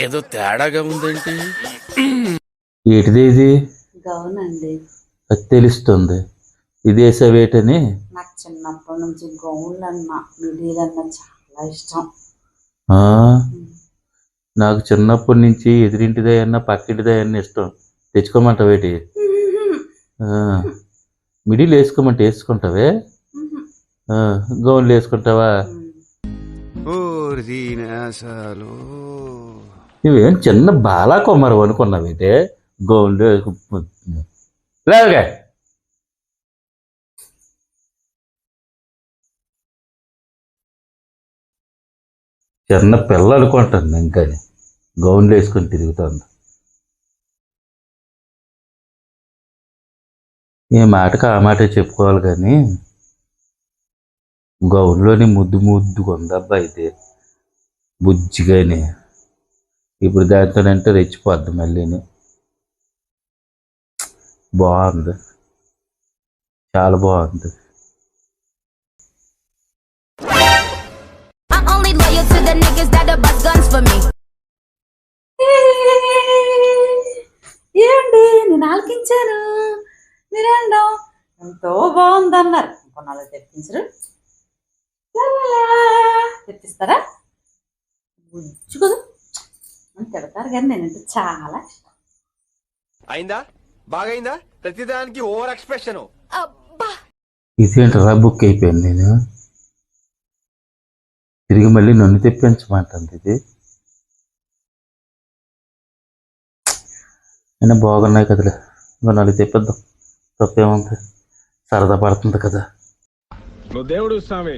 ఏదో తేడాగా ఉందేంటి? ఏంటిది ఇది? గౌన్ అండి. అది తెలుస్తుంది. ఇదేసావేటని? నాకు చిన్నప్పటి నుంచి గౌన్లు అన్నా మిడీలన్నా చాలా ఇష్టం. నాకు చిన్నప్పటి నుంచి ఎదురింటిదయన్నా పక్కింటిదయన్నా ఇష్టం. తెచ్చుకోమంటావేటి? మిడిల్ వేసుకోమంటే వేసుకుంటావే? గౌన్లు వేసుకుంటావా? నువ్వేం చిన్న బాలా కొమ్మరు అనుకున్నావైతే గౌన్లు లేదుగా. చిన్న పిల్ల అనుకుంటుంది ఇంకా గౌన్లు వేసుకొని తిరుగుతుంది. ఏ మాటకు ఆ మాట చెప్పుకోవాలి కానీ గౌన్లోని ముద్దు ముద్దుగా ఉందబ్బా అయితే బుజ్జిగానే. ఇప్పుడు దాంతోనంటే రెచ్చిపోద్ది మళ్ళీని. బాగుంది, చాలా బాగుంది. ఏమండి నేను ఆలకించాను, మీరేండో ఎంతో బాగుందన్నారు. ఇంకొన్నాళ్ళు తెప్పించరు, తెప్పిస్తారా? బుజ్జు కదా అని తిడతారు కానీ నేనంటే చాలా ఇష్టం. అయిందా? బాగైందా? ప్రతిదానికి ఓవర్ ఎక్స్ప్రెషన్. ఇదేంటరా బుక్ అయిపోయాను నేను. తిరిగి మళ్ళీ నన్ను తెప్పించమంటుంది ఇది. అయినా బాగున్నాయి కదలే, ఇంకో నాలుగు తెప్పిద్దాం, తప్పేముంది, సరదా పడుతుంది కదా. నువ్వు దేవుడు స్వామి.